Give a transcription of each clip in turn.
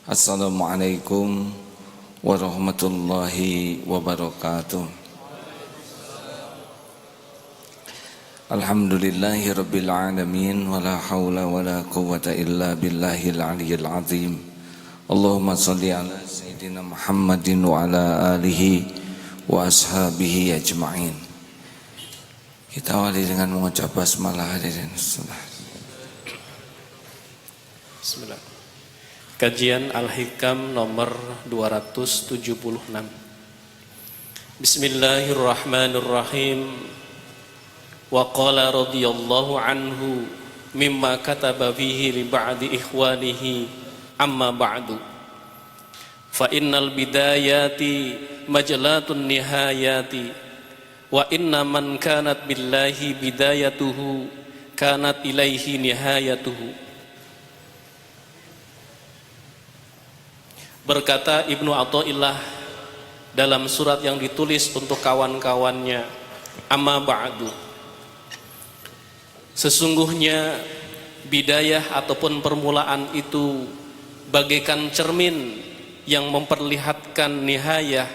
Assalamualaikum warahmatullahi wabarakatuh. Alhamdulillahi rabbil alamin, wala hawla wala quwwata illa billahil aliyyil azim. Allahumma salli ala sayyidina Muhammadin wa ala alihi wa ashabihi ajma'in. Kita awali dengan mengucap basmalah. Hadirin Bismillah. Kajian Al-Hikam nomor 276. Bismillahirrahmanirrahim. Wa qala radhiyallahu anhu mimma kataba fihi li ba'di ikhwanihi amma ba'du. Fa innal bidayati majlatun nihayati wa inna man kanat billahi bidayatuhu kanat ilaihi nihayatuhu. Berkata Ibnu Athaillah dalam surat yang ditulis untuk kawan-kawannya, amma ba'du, sesungguhnya bidayah ataupun permulaan itu bagaikan cermin yang memperlihatkan nihayah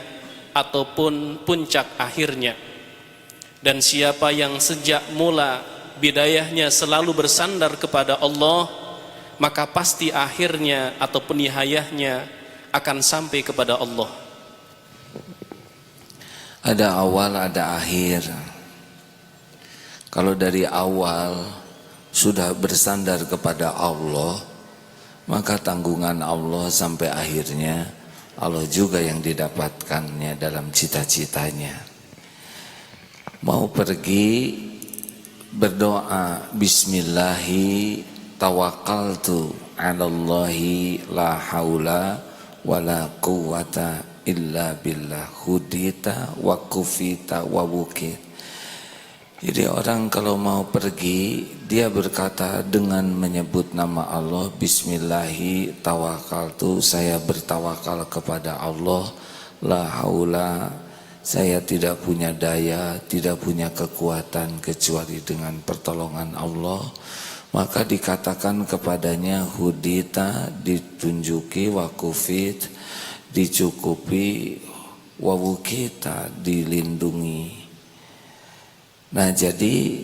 ataupun puncak akhirnya. Dan siapa yang sejak mula bidayahnya selalu bersandar kepada Allah, maka pasti akhirnya ataupun nihayahnya akan sampai kepada Allah. Ada awal, ada akhir. Kalau dari awal sudah bersandar kepada Allah, maka tanggungan Allah sampai akhirnya Allah juga yang didapatkannya dalam cita-citanya. Mau pergi berdoa, bismillahi tawakkaltu 'alallahi la haula wala quwwata illa billah, hudita wa kufita wa wukit. Jadi orang kalau mau pergi, dia berkata dengan menyebut nama Allah, bismillahi tawakkaltu, saya bertawakal kepada Allah, la haula, saya tidak punya daya, tidak punya kekuatan kecuali dengan pertolongan Allah. Maka dikatakan kepadanya hudita, ditunjuki, wakufit, dicukupi, wawukita, dilindungi. Nah, jadi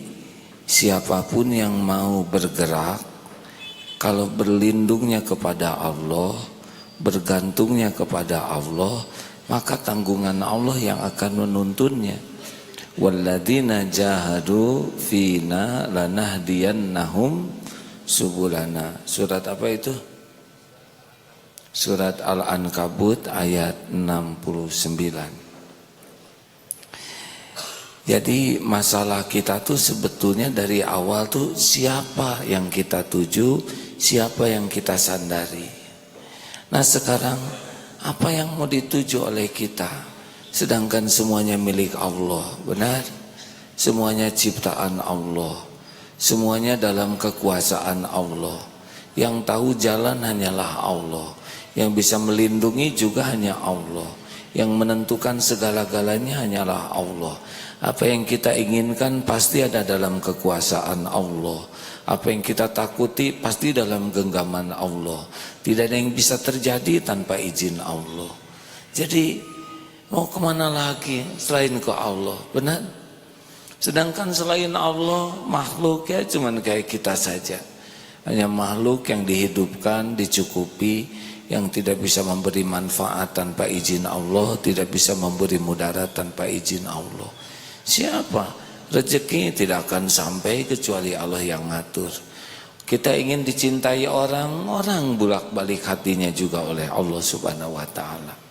siapapun yang mau bergerak, kalau berlindungnya kepada Allah, bergantungnya kepada Allah, maka tanggungan Allah yang akan menuntunnya. Walladzina jahadu fina lanahdiyannahum subulana. Surat apa itu? Surat Al-Ankabut ayat 69. Jadi masalah kita tuh sebetulnya dari awal tuh siapa yang kita tuju, siapa yang kita sandari. Nah sekarang apa yang mau dituju oleh kita? Sedangkan semuanya milik Allah, benar? Semuanya ciptaan Allah, semuanya dalam kekuasaan Allah. Yang tahu jalan hanyalah Allah, yang bisa melindungi juga hanya Allah, yang menentukan segala-galanya hanyalah Allah. Apa yang kita inginkan pasti ada dalam kekuasaan Allah. Apa yang kita takuti pasti dalam genggaman Allah. Tidak ada yang bisa terjadi tanpa izin Allah. Jadi mau kemana lagi selain ke Allah, benar? Sedangkan selain Allah, makhluk ya cuman kayak kita saja. Hanya makhluk yang dihidupkan, dicukupi, yang tidak bisa memberi manfaat tanpa izin Allah, tidak bisa memberi mudarat tanpa izin Allah. Siapa? Rezeki tidak akan sampai kecuali Allah yang ngatur. Kita ingin dicintai orang, orang bolak-balik hatinya juga oleh Allah Subhanahu wa ta'ala.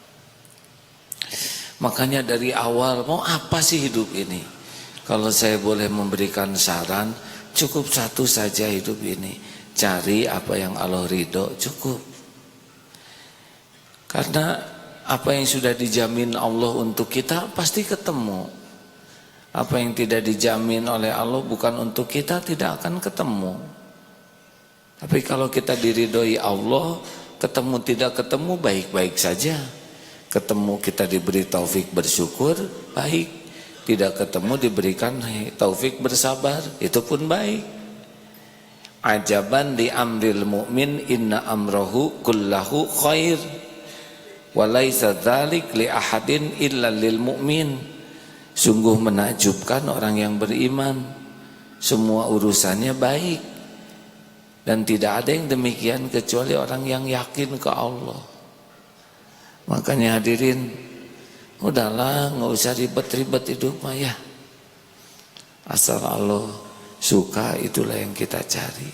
Makanya dari awal, mau apa sih hidup ini? Kalau saya boleh memberikan saran, cukup satu saja hidup ini. Cari apa yang Allah ridho, cukup. Karena apa yang sudah dijamin Allah untuk kita pasti ketemu. Apa yang tidak dijamin oleh Allah bukan untuk kita tidak akan ketemu. Tapi kalau kita diridhoi Allah, ketemu tidak ketemu baik-baik saja. Ketemu kita diberi taufik bersyukur, baik. Tidak ketemu diberikan taufik bersabar, itu pun baik. Ajaban li amril mu'min inna amrahu kullahu khair wa laisa dzalik li ahadin illa lil mu'min. Sungguh menakjubkan orang yang beriman, semua urusannya baik, dan tidak ada yang demikian kecuali orang yang yakin ke Allah. Makanya hadirin, udahlah nggak usah ribet-ribet hidup mah ya. Asal Allah suka, itulah yang kita cari.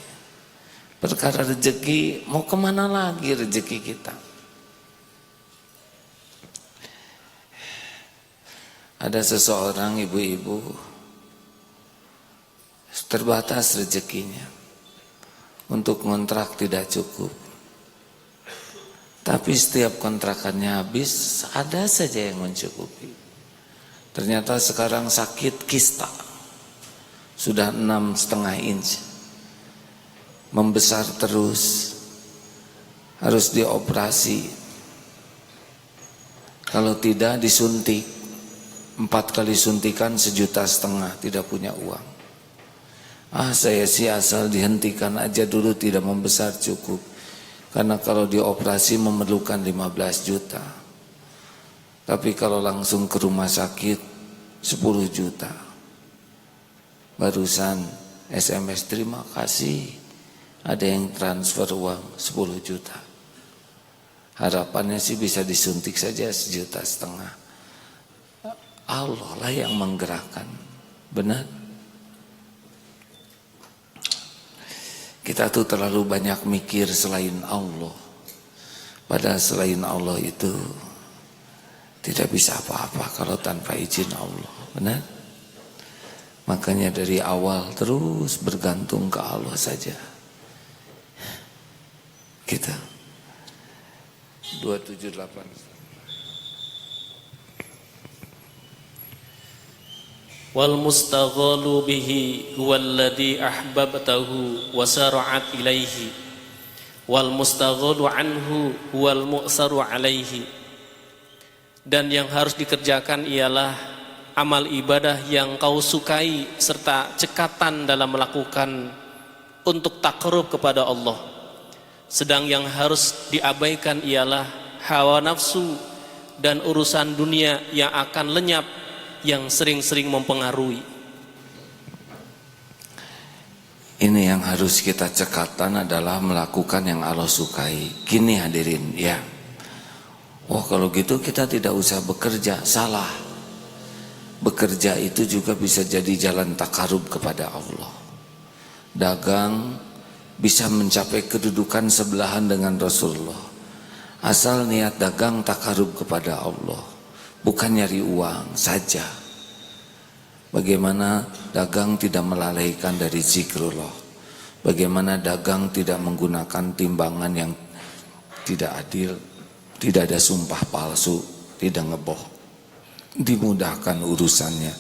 Perkara rezeki, mau kemana lagi rezeki kita? Ada seseorang ibu-ibu terbatas rezekinya, untuk kontrak tidak cukup, tapi setiap kontrakannya habis ada saja yang mencukupi. Ternyata sekarang sakit kista, sudah 6,5 inch, membesar terus, harus dioperasi. Kalau tidak disuntik, 4 kali suntikan 1,5 juta, tidak punya uang. Saya sih asal dihentikan aja dulu, tidak membesar cukup. Karena kalau dioperasi memerlukan 15 juta. Tapi kalau langsung ke rumah sakit 10 juta. Barusan SMS terima kasih, ada yang transfer uang 10 juta. Harapannya sih bisa disuntik saja 1,5 juta. Allah lah yang menggerakkan. Benar? Kita tuh terlalu banyak mikir selain Allah. Padahal selain Allah itu tidak bisa apa-apa kalau tanpa izin Allah. Benar? Makanya dari awal terus bergantung ke Allah saja. Kita 278. Wal mustaghalu bihi huwallazi ahbabtahu wa sara'at ilaihi wal mustaghalu anhu huwal mu'saru alaihi. Dan yang harus dikerjakan ialah amal ibadah yang kau sukai serta cekatan dalam melakukan untuk takarub kepada Allah. Sedang yang harus diabaikan ialah hawa nafsu dan urusan dunia yang akan lenyap, yang sering-sering mempengaruhi. Ini yang harus kita cekatan adalah melakukan yang Allah sukai. Gini hadirin ya. Oh kalau gitu kita tidak usah bekerja, salah. Bekerja itu juga bisa jadi jalan takarub kepada Allah. Dagang bisa mencapai kedudukan sebelahan dengan Rasulullah. Asal niat dagang takarub kepada Allah, bukan nyari uang saja. Bagaimana dagang tidak melalaikan dari zikrullah. Bagaimana dagang tidak menggunakan timbangan yang tidak adil, tidak ada sumpah palsu, tidak ngeboh. Dimudahkan urusannya.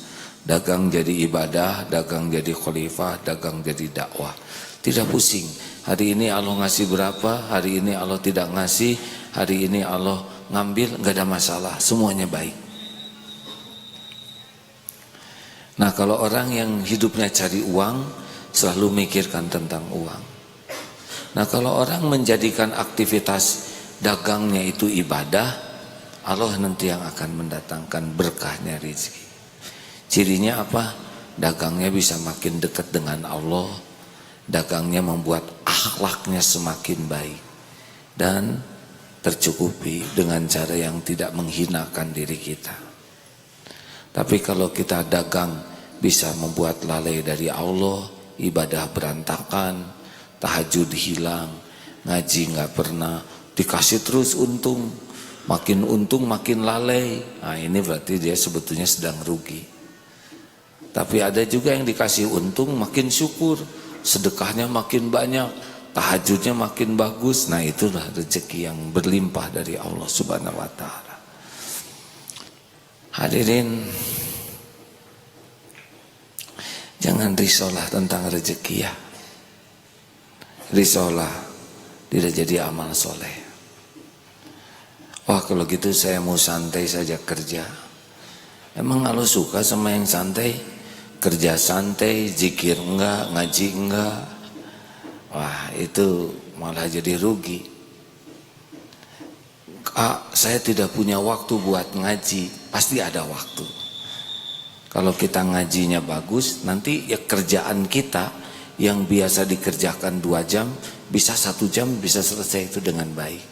Dagang jadi ibadah, dagang jadi khalifah, dagang jadi dakwah. Tidak pusing. Hari ini Allah ngasih berapa, hari ini Allah tidak ngasih, hari ini Allah ngambil, nggak ada masalah, semuanya baik. Nah kalau orang yang hidupnya cari uang, selalu mikirkan tentang uang. Nah kalau orang menjadikan aktivitas dagangnya itu ibadah, Allah nanti yang akan mendatangkan berkahnya rezeki. Cirinya apa? Dagangnya bisa makin dekat dengan Allah. Dagangnya membuat akhlaknya semakin baik. Dan tercukupi dengan cara yang tidak menghinakan diri kita. Tapi kalau kita dagang bisa membuat lalai dari Allah, ibadah berantakan, tahajud hilang, ngaji nggak pernah, dikasih terus untung. Makin untung makin lalai. Nah ini berarti dia sebetulnya sedang rugi. Tapi ada juga yang dikasih untung makin syukur, sedekahnya makin banyak, tahajudnya makin bagus. Nah itulah rezeki yang berlimpah dari Allah Subhanahu wa ta'ala. Hadirin, jangan risaulah tentang rezeki ya. Risaulah tidak jadi amal soleh. Wah kalau gitu saya mau santai saja kerja. Emang Allah suka sama yang santai? Kerja santai, zikir enggak, ngaji enggak. Wah, itu malah jadi rugi. Saya tidak punya waktu buat ngaji. Pasti ada waktu. Kalau kita ngajinya bagus, nanti ya kerjaan kita yang biasa dikerjakan 2 jam, bisa 1 jam bisa selesai itu dengan baik.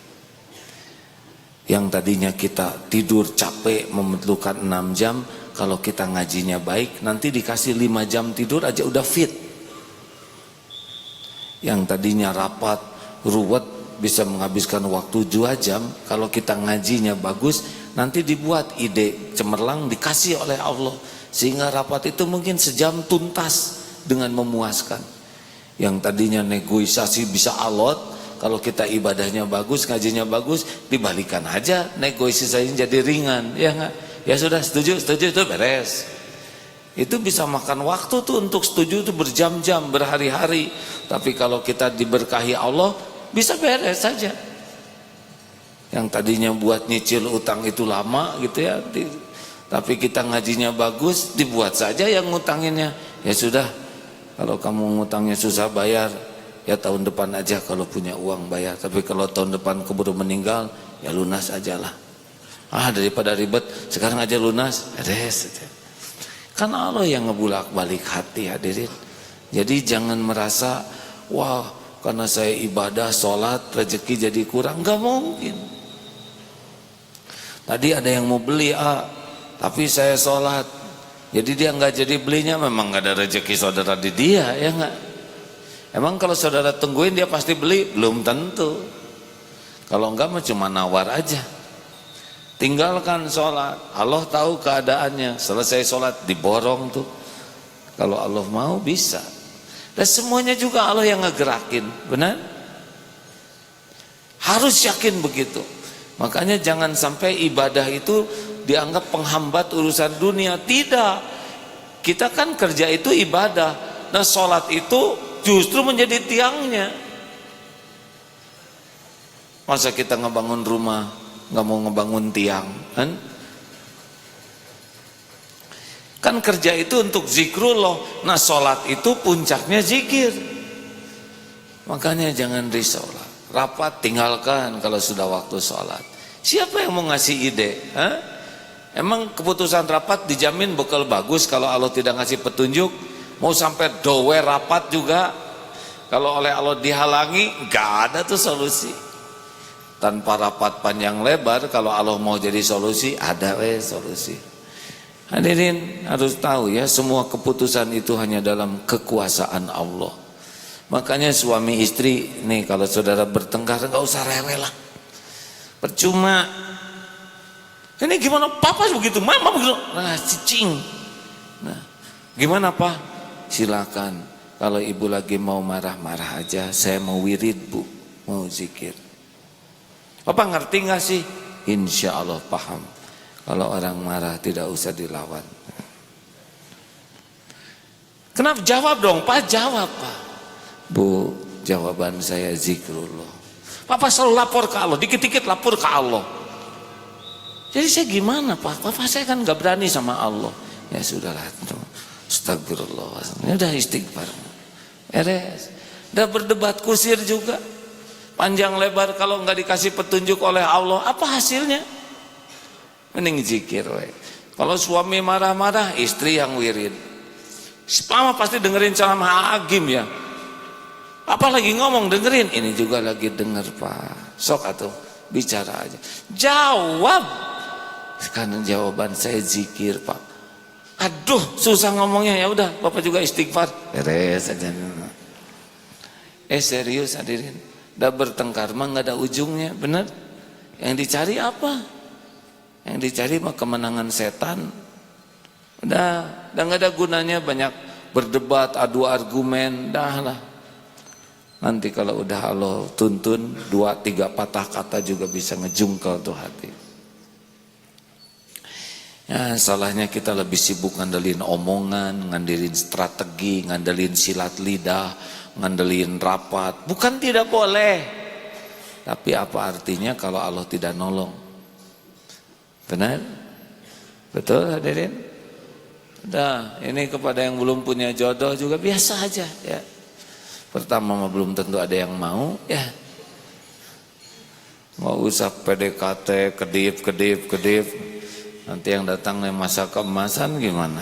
Yang tadinya kita tidur capek memerlukan 6 jam, kalau kita ngajinya baik, nanti dikasih 5 jam tidur aja udah fit. Yang tadinya rapat, ruwet, bisa menghabiskan waktu 2 jam, kalau kita ngajinya bagus, nanti dibuat ide cemerlang dikasih oleh Allah. Sehingga rapat itu mungkin sejam tuntas dengan memuaskan. Yang tadinya negosiasi bisa alot, kalau kita ibadahnya bagus, ngajinya bagus, dibalikan aja negosiasinya jadi ringan, ya enggak? Ya sudah, setuju itu beres. Itu bisa makan waktu tuh untuk setuju itu berjam-jam, berhari-hari. Tapi kalau kita diberkahi Allah, bisa beres saja. Yang tadinya buat nyicil utang itu lama gitu ya, tapi kita ngajinya bagus, dibuat saja yang ngutanginnya. Ya sudah, kalau kamu ngutangnya susah bayar, ya tahun depan aja kalau punya uang bayar. Tapi kalau tahun depan keburu meninggal, ya lunas aja lah. Daripada ribet, sekarang aja lunas, beres aja. Kan Allah yang ngebulak-balik hati, hadirin. Jadi jangan merasa, wah karena saya ibadah, sholat, rezeki jadi kurang. Gak mungkin. Tadi ada yang mau beli tapi saya sholat, jadi dia nggak jadi belinya. Memang nggak ada rezeki saudara di dia, ya nggak? Emang kalau saudara tungguin dia pasti beli? Belum tentu. Kalau enggak mah cuma nawar aja. Tinggalkan sholat, Allah tahu keadaannya. Selesai sholat diborong tuh. Kalau Allah mau bisa. Dan semuanya juga Allah yang ngegerakin, benar? Harus yakin begitu. Makanya jangan sampai ibadah itu dianggap penghambat urusan dunia. Tidak. Kita kan kerja itu ibadah. Nah sholat itu justru menjadi tiangnya. Masa kita ngebangun rumah nggak mau ngebangun tiang, kan? Kan kerja itu untuk zikrullah. Nah sholat itu puncaknya zikir. Makanya jangan risolah. Rapat tinggalkan kalau sudah waktu sholat. Siapa yang mau ngasih ide? Emang keputusan rapat dijamin bekal bagus kalau Allah tidak ngasih petunjuk? Mau sampai dowe rapat juga, kalau oleh Allah dihalangi, gak ada tuh solusi. Tanpa rapat panjang lebar, kalau Allah mau jadi solusi, ada solusi. Hadirin harus tahu ya, semua keputusan itu hanya dalam kekuasaan Allah. Makanya suami istri nih, kalau saudara bertengkar gak usah rewel lah, percuma. Ini gimana papa begitu, mama begitu, nah cicing. Nah gimana pak? Silakan, kalau ibu lagi mau marah-marah aja, saya mau wirid bu, mau zikir. Papa ngerti gak sih? Insya Allah paham. Kalau orang marah tidak usah dilawan. Kenapa? Jawab dong pak, jawab pak. Bu, jawaban saya zikrullah. Papa selalu lapor ke Allah, dikit-dikit lapor ke Allah. Jadi saya gimana pak? Papa saya kan gak berani sama Allah. Ya sudahlah, astagfirullah. Ini udah istighfar. Beres. Udah berdebat kusir juga. Panjang lebar, kalau nggak dikasih petunjuk oleh Allah, apa hasilnya? Mending zikir. Kalau suami marah-marah, istri yang wirid. Mama pasti dengerin ceramah Agim ya. Apa lagi ngomong, dengerin. Ini juga lagi denger pak. Sok atuh, bicara aja. Jawab. Sekarang jawaban saya zikir pak. Aduh, susah ngomongnya. Ya udah, bapak juga istighfar. Beres aja. Serius hadirin. Udah bertengkar mah nggak ada ujungnya, benar? Yang dicari apa? Yang dicari mah kemenangan setan. Udah nggak ada gunanya banyak berdebat, adu argumen, dah lah. Nanti kalau udah Allah tuntun 2-3 patah kata juga bisa ngejungkel tuh hati. Ya salahnya kita lebih sibuk ngandelin omongan, ngandelin strategi, ngandelin silat lidah, ngandelin rapat. Bukan tidak boleh, tapi apa artinya kalau Allah tidak nolong? Benar? Betul hadirin? Udah, ini kepada yang belum punya jodoh juga biasa aja ya. Pertama mah belum tentu ada yang mau, ya. Mau usah PDKT, kedip. Nanti yang datang masa keemasan gimana?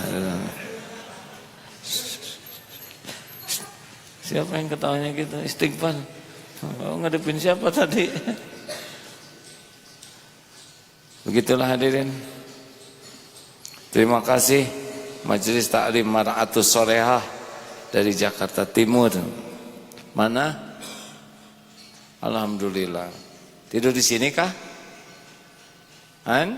Siapa yang ketawanya gitu? Istighfar. Oh, ngadepin siapa tadi? Begitulah hadirin. Terima kasih Majelis Taklim Mar'atus Solehah dari Jakarta Timur. Mana? Alhamdulillah. Tidur di sini kah? Han?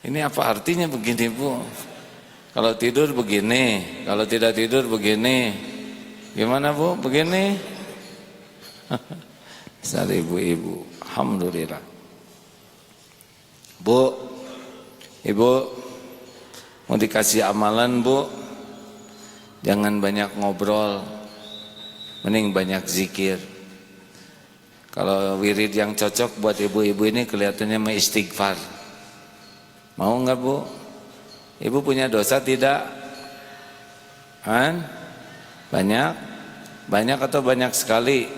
Ini apa artinya begini, Bu? Kalau tidur begini, kalau tidak tidur begini. Gimana, Bu? Begini? Sari ibu-ibu. Alhamdulillah. Bu, Ibu, mau dikasih amalan, Bu. Jangan banyak ngobrol, mending banyak zikir. Kalau wirid yang cocok buat ibu-ibu ini kelihatannya mah istighfar. Mau enggak, Bu? Ibu punya dosa tidak? Han? Banyak? Banyak atau banyak sekali?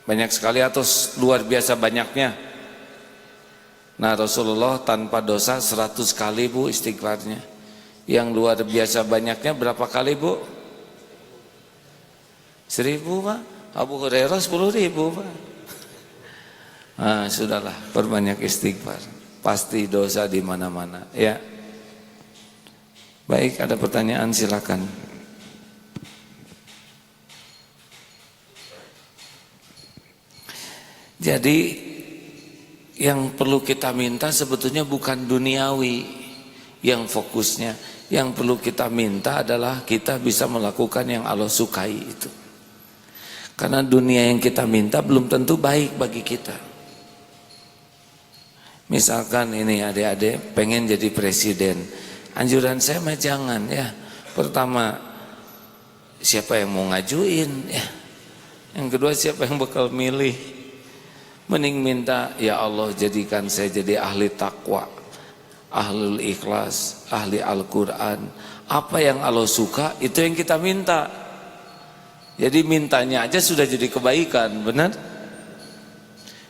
Banyak sekali atau luar biasa banyaknya? Nah, Rasulullah tanpa dosa 100 kali, Bu, istighfarnya. Yang luar biasa banyaknya berapa kali, Bu? 1000, Pak. Abu Hurairah 10.000, Pak. Nah, sudahlah, perbanyak istighfar. Pasti dosa di mana-mana, ya. Baik, ada pertanyaan silakan. Jadi yang perlu kita minta sebetulnya bukan duniawi yang fokusnya. Yang perlu kita minta adalah kita bisa melakukan yang Allah sukai itu. Karena dunia yang kita minta belum tentu baik bagi kita. Misalkan ini adik-adik pengen jadi presiden, anjuran saya mah jangan, ya. Pertama, siapa yang mau ngajuin, ya. Yang kedua, siapa yang bakal milih. Mending minta, ya Allah jadikan saya jadi ahli takwa, ahlul ikhlas, ahli Al-Quran. Apa yang Allah suka itu yang kita minta. Jadi mintanya aja sudah jadi kebaikan, benar?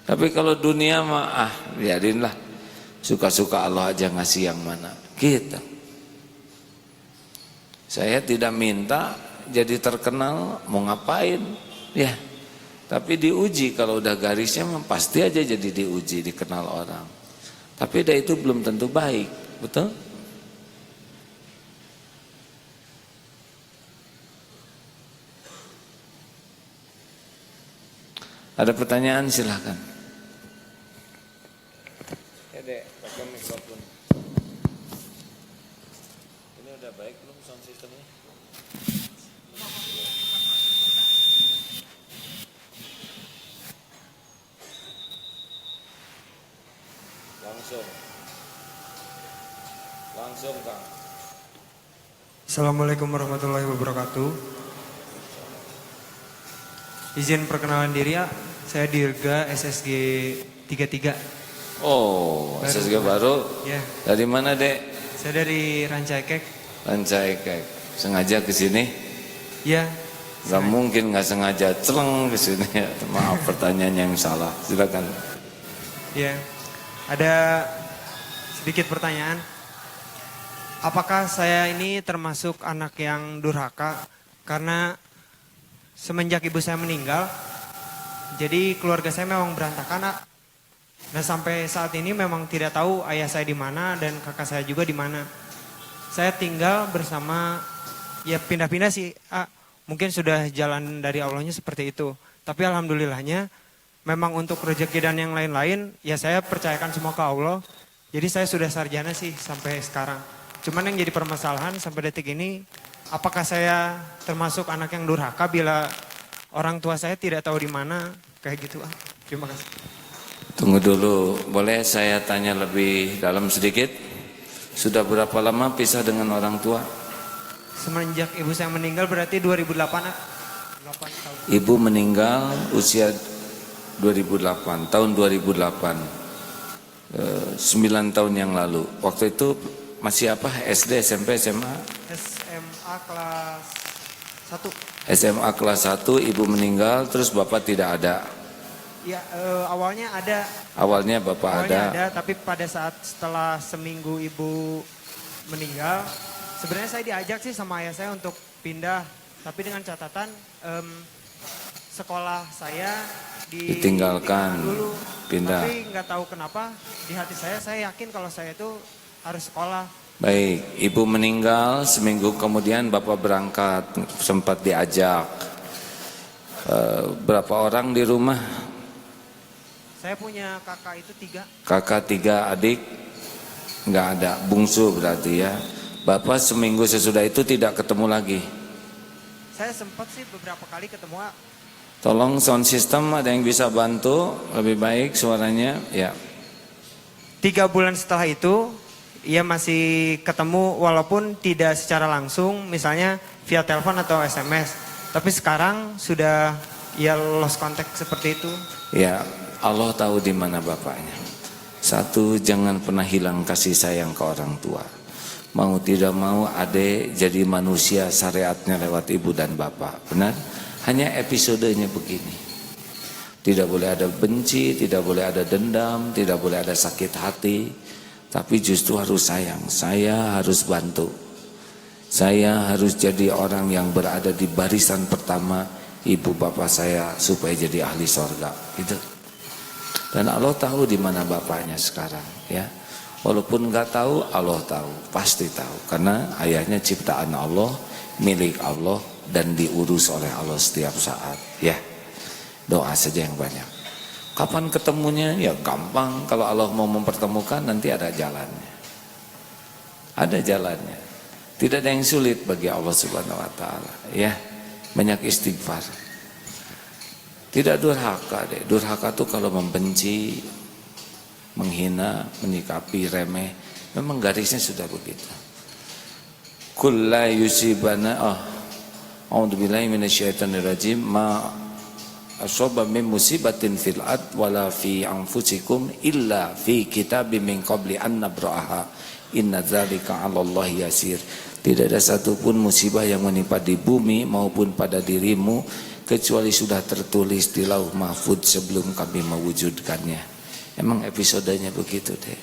Tapi kalau dunia mah biarinlah, suka-suka Allah aja ngasih yang mana gitu. Saya tidak minta jadi terkenal, mau ngapain, ya. Tapi diuji, kalau udah garisnya pasti aja jadi diuji, dikenal orang. Tapi dah itu belum tentu baik, betul? Ada pertanyaan silahkan. Ya dek, pakai mikrofon. Ini udah baik belum sound systemnya? Langsung Kang. Assalamualaikum warahmatullahi wabarakatuh. Izin perkenalan diri ya, saya Dirga SSG 33. Oh, SSG baru? Ya. Dari mana dek? Saya dari Rancaikek. Rancaikek. Sengaja ke sini? Ya. Gak mungkin gak sengaja celeng ke sini. Maaf pertanyaan yang salah. Silakan. Ya. Ada sedikit pertanyaan. Apakah saya ini termasuk anak yang durhaka? Karena semenjak ibu saya meninggal, jadi keluarga saya memang berantakan. Nah, sampai saat ini memang tidak tahu ayah saya di mana dan kakak saya juga di mana. Saya tinggal bersama, ya pindah-pindah sih. Mungkin sudah jalan dari Allahnya seperti itu. Tapi alhamdulillahnya, memang untuk rezeki dan yang lain-lain, ya saya percayakan semua ke Allah. Jadi saya sudah sarjana sih sampai sekarang. Cuman yang jadi permasalahan sampai detik ini, apakah saya termasuk anak yang durhaka bila orang tua saya tidak tahu di mana, kayak gitu. Terima kasih. Tunggu dulu, boleh saya tanya lebih dalam sedikit? Sudah berapa lama pisah dengan orang tua? Semenjak ibu saya meninggal berarti 2008. 8 tahun. Ibu meninggal usia 2008, tahun 2008. 9 tahun yang lalu. Waktu itu masih apa? SD, SMP, SMA? SMA kelas 1. SMA kelas 1 ibu meninggal terus bapak tidak ada. Ya, awalnya ada. Awalnya bapak Awalnya ada. tapi pada saat setelah seminggu ibu meninggal, sebenarnya saya diajak sih sama ayah saya untuk pindah, tapi dengan catatan sekolah saya Ditinggalkan, dulu. pindah. Tapi nggak tahu kenapa di hati saya yakin kalau saya itu harus sekolah. Baik, ibu meninggal seminggu kemudian bapak berangkat, sempat diajak. Berapa orang di rumah? Saya punya kakak itu 3. Kakak 3, adik? Nggak ada, bungsu berarti ya. Bapak seminggu sesudah itu tidak ketemu lagi. Saya sempat sih beberapa kali ketemu. Tolong sound system ada yang bisa bantu lebih baik suaranya ya. 3 bulan setelah itu ia masih ketemu walaupun tidak secara langsung, misalnya via telepon atau SMS. Tapi sekarang sudah ia lost contact seperti itu. Ya, Allah tahu di mana bapaknya. Satu, jangan pernah hilang kasih sayang ke orang tua. Mau tidak mau adik jadi manusia, syariatnya lewat ibu dan bapak. Benar? Hanya episodenya begini. Tidak boleh ada benci, tidak boleh ada dendam, tidak boleh ada sakit hati. Tapi justru harus sayang. Saya harus bantu. Saya harus jadi orang yang berada di barisan pertama ibu bapak saya supaya jadi ahli sorga. Gitu. Dan Allah tahu di mana bapaknya sekarang, ya. Walaupun nggak tahu, Allah tahu, pasti tahu. Karena ayahnya ciptaan Allah, milik Allah, dan diurus oleh Allah setiap saat, ya. Doa saja yang banyak. Kapan ketemunya? Ya gampang. Kalau Allah mau mempertemukan, nanti ada jalannya. Ada jalannya. Tidak ada yang sulit bagi Allah Subhanahu Wa Taala, ya. Banyak istighfar. Tidak durhaka deh. Durhaka tuh kalau membenci, menghina, menyikapi, remeh. Memang garisnya sudah begitu. Kulla yusibana a'udzubillahi minasyaitonirrajim ma asaba min musibatin fil ard wala fi anfusikum illa fi kitabim min qabli an nabraha inna dzalika 'alallahi yasir. Tidak ada satupun musibah yang menimpa di bumi maupun pada dirimu kecuali sudah tertulis di Lauh Mahfuz sebelum kami mewujudkannya. Emang episodenya begitu deh.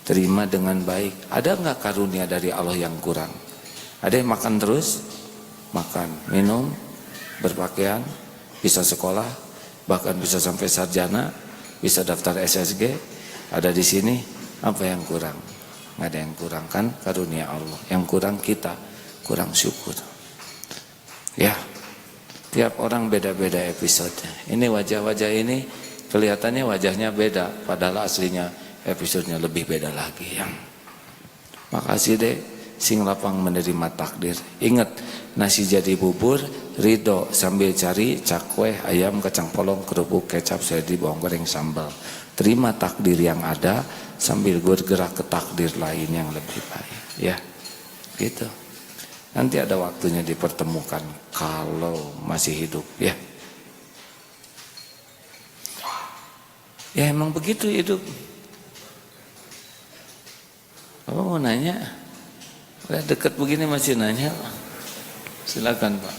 Terima dengan baik. Ada nggak karunia dari Allah yang kurang? Ada yang makan terus? Makan, minum, berpakaian, bisa sekolah, bahkan bisa sampai sarjana, bisa daftar SSG. Ada di sini, apa yang kurang? Nggak ada yang kurang kan karunia Allah. Yang kurang kita, kurang syukur. Ya. Tiap orang beda-beda episode. Ini wajah-wajah ini kelihatannya wajahnya beda, padahal aslinya episodenya lebih beda lagi. Yang makasih deh, sing lapang menerima takdir. Ingat, nasi jadi bubur, ridho sambil cari cakwe, ayam, kacang polong, kerupuk, kecap, sedi, bawang goreng, sambal. Terima takdir yang ada sambil bergerak ke takdir lain yang lebih baik. Ya, gitu. Nanti ada waktunya dipertemukan kalau masih hidup, ya. Ya emang begitu hidup. Apa mau nanya? Udah deket begini masih nanya. Silakan Pak.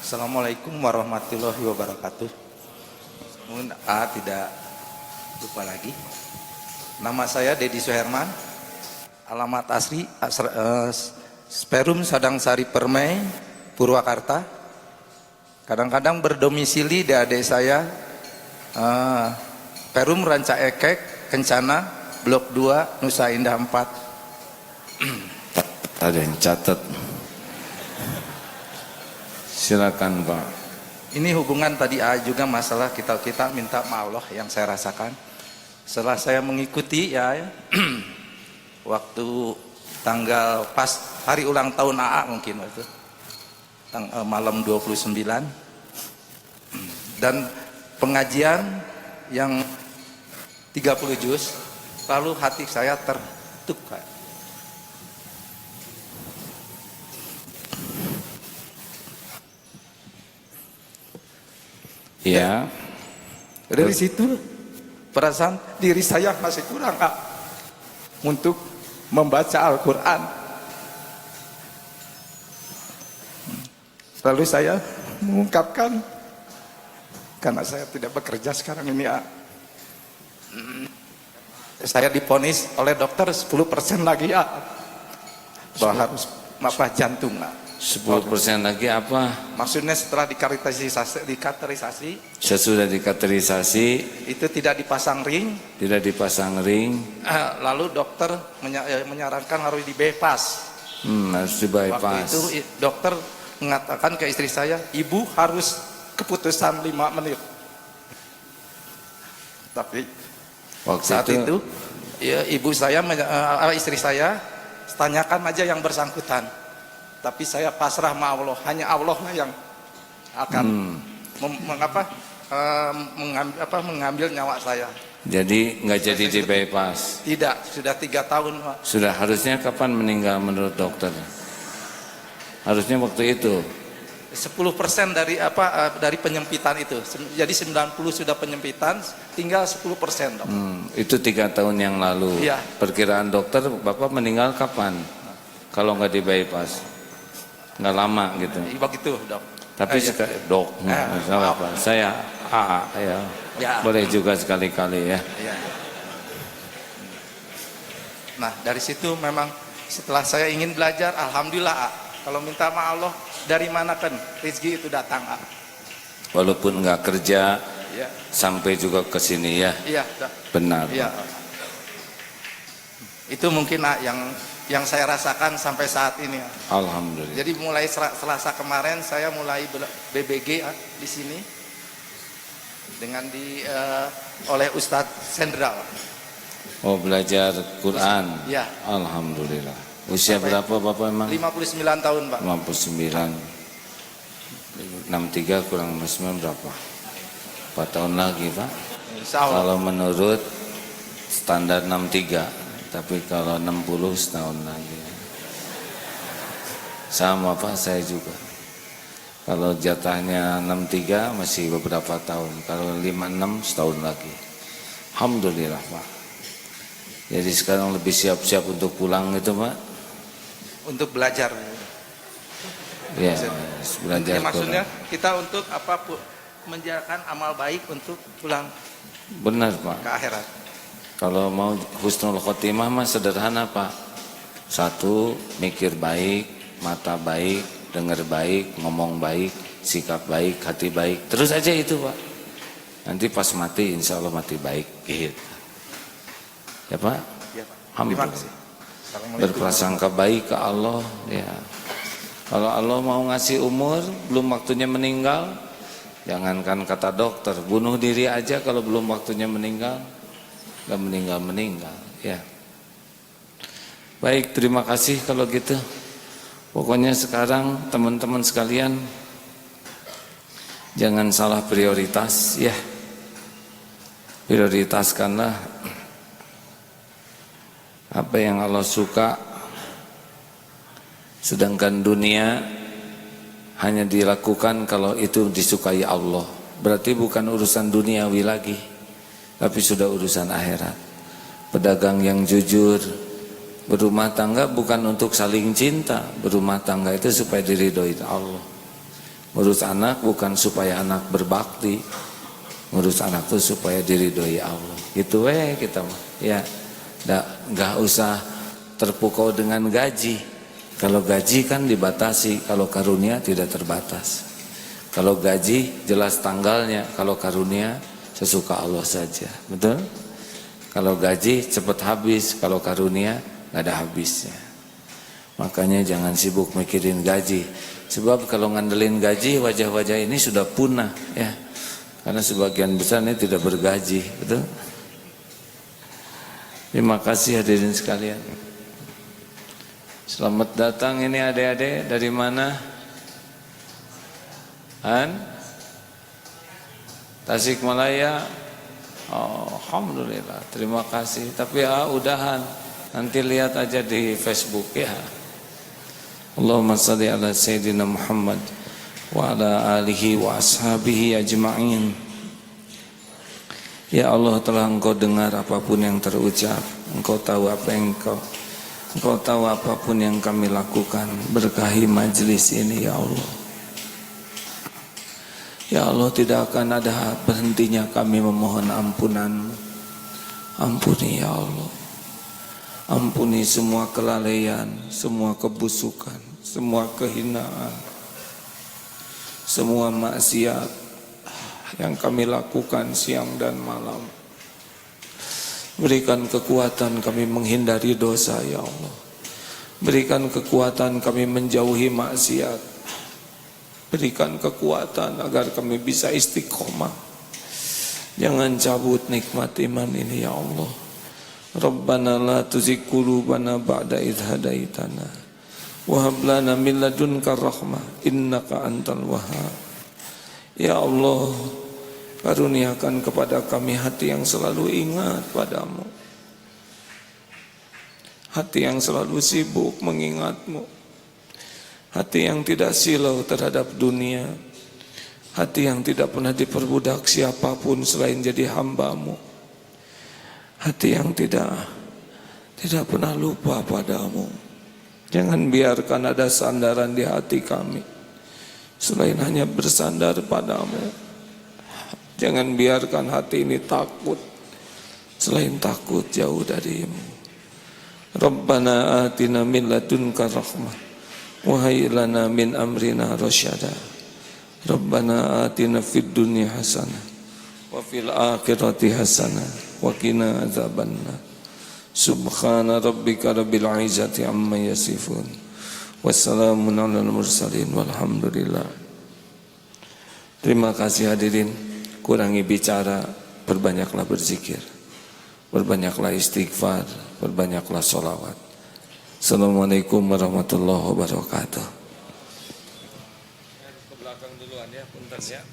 Assalamualaikum warahmatullahi wabarakatuh. Mungkin tidak lupa lagi. Nama saya Dedi Suherman, alamat asli Sperum Sadangsari Permai, Purwakarta. Kadang-kadang berdomisili di adik saya, Perum Ranca Ekek, Kencana, Blok 2, Nusa Indah 4. Ada yang catat. Silakan Pak. Ini hubungan tadi juga masalah kita minta maaf Allah yang saya rasakan. Setelah saya mengikuti ya waktu tanggal pas hari ulang tahun AA mungkin waktu malam 29 dan pengajian yang 30 juz, lalu hati saya tertukar. Ya. Dari situ Perasaan diri saya masih kurang untuk membaca Al-Quran. Lalu saya mengungkapkan, karena saya tidak bekerja sekarang ini saya diponis oleh dokter 10% lagi bahwa harus jantung 10% lagi apa? Maksudnya setelah dikateterisasi, Sesudah dikateterisasi, itu tidak dipasang ring, lalu dokter menyarankan harus di bypass. Harus di bypass. Waktu itu dokter mengatakan ke istri saya, ibu harus keputusan 5 menit. Tapi saat itu ya, istri saya tanyakan aja yang bersangkutan. Tapi saya pasrah sama Allah, hanya Allah yang akan mengambil nyawa saya. Jadi nggak jadi di bypass. Tidak, sudah 3 tahun Pak. Sudah, harusnya kapan meninggal menurut dokter? Harusnya waktu itu. 10% dari penyempitan itu. Jadi 90 sudah penyempitan, tinggal 10% dok. Itu 3 tahun yang lalu. Iya. Perkiraan dokter Bapak meninggal kapan? Kalau nggak di bypass? Nggak lama gitu. Begitu dok. Tapi dok, salah Pak. Saya Ya. boleh juga sekali-kali ya. Ya. Nah dari situ memang setelah saya ingin belajar, alhamdulillah kalau minta sama Allah, dari mana kan rezeki itu datang Walaupun nggak kerja, ya. sampai juga ke sini ya. Iya Benar. iya. Itu mungkin yang saya rasakan sampai saat ini. Alhamdulillah. Jadi mulai Selasa kemarin saya mulai BBG di sini dengan oleh Ustadz Sendral. Oh, belajar Quran. Ya. Alhamdulillah. Usia berapa Bapak emang? 59 tahun Pak. 59. 63 kurang 59 berapa? 4 tahun lagi Pak. Insya Allah. Kalau menurut standar 63. Tapi kalau 60 setahun lagi. Sama Pak, saya juga. Kalau jatahnya 63 masih beberapa tahun. Kalau 56 setahun lagi. Alhamdulillah Pak. Jadi sekarang lebih siap-siap untuk pulang itu Pak. Untuk belajar. Ya, belajar. Maksudnya kita untuk menjalankan amal baik untuk pulang Benar Pak. ke akhirat. Kalau mau husnul khotimah mah sederhana Pak. 1, mikir baik, mata baik, dengar baik, ngomong baik, sikap baik, hati baik. Terus aja itu Pak. Nanti pas mati insya Allah mati baik. Gitu. Ya Pak. Ya, Pak. Alhamdulillah. Terima kasih. Assalamualaikum. Berprasangka baik ke Allah. Ya. Kalau Allah mau ngasih umur, belum waktunya meninggal, jangankan kata dokter, bunuh diri aja kalau belum waktunya meninggal. Gak meninggal ya. Baik, terima kasih kalau gitu. Pokoknya sekarang teman-teman sekalian, jangan salah prioritas ya. Prioritaskanlah apa yang Allah suka. Sedangkan dunia hanya dilakukan kalau itu disukai Allah. Berarti bukan urusan duniawi lagi, tapi sudah urusan akhirat. Pedagang yang jujur, berumah tangga bukan untuk saling cinta. Berumah tangga itu supaya diridhoi Allah. Ngurus anak bukan supaya anak berbakti. Ngurus anak itu supaya diridhoi Allah. Gitu kita mah. Ya, nggak usah terpukau dengan gaji. Kalau gaji kan dibatasi, kalau karunia tidak terbatas. Kalau gaji jelas tanggalnya, kalau karunia sesuka Allah saja, betul? Kalau gaji cepat habis, kalau karunia nggak ada habisnya. Makanya jangan sibuk mikirin gaji, sebab kalau ngandelin gaji wajah-wajah ini sudah punah, ya. Karena sebagian besar ini tidak bergaji, betul? Terima kasih hadirin sekalian. Selamat datang ini adik-adik dari mana? Tasikmalaya. Oh, alhamdulillah, terima kasih. Tapi udahan, nanti lihat aja di Facebook ya. Allahumma shalli ala sayyidina Muhammad wa ala alihi wa ashabihi ajma'in. Ya Allah, telah Engkau dengar apapun yang terucap, Engkau tahu apa yang Engkau tahu apapun yang kami lakukan. Berkahi majlis ini ya Allah. Ya Allah, tidak akan ada berhentinya kami memohon ampunan-Mu. Ampuni ya Allah. Ampuni semua kelalaian, semua kebusukan, semua kehinaan, semua maksiat yang kami lakukan siang dan malam. Berikan kekuatan kami menghindari dosa ya Allah. Berikan kekuatan kami menjauhi maksiat. Berikan kekuatan agar kami bisa istiqomah. Jangan cabut nikmat iman ini ya Allah. Rabbana la tuzigh qulubana ba'da idh hadaitana wa hab lana min ladunka rahmah innaka antal wahhab. Ya Allah, karuniakan kepada kami hati yang selalu ingat padamu, hati yang selalu sibuk mengingat-Mu, hati yang tidak silau terhadap dunia, hati yang tidak pernah diperbudak siapapun selain jadi hamba-Mu, hati yang tidak pernah lupa padamu. Jangan biarkan ada sandaran di hati kami selain hanya bersandar padamu. Jangan biarkan hati ini takut selain takut jauh darimu. Rabbana atina min ladunka rahmah wa hayyi lana min amrina rasyada. Rabbana atina fid dunya hasanah wa fil akhirati hasanah wa qina adzabannar. Subhana rabbika rabbil izzati amma yasifun. Wassalamun alal mursalin walhamdulillah. Terima kasih hadirin. Kurangi bicara, perbanyaklah berzikir, perbanyaklah istighfar, perbanyaklah sholawat. Assalamualaikum warahmatullahi wabarakatuh. Ke belakang duluan ya, punten ya.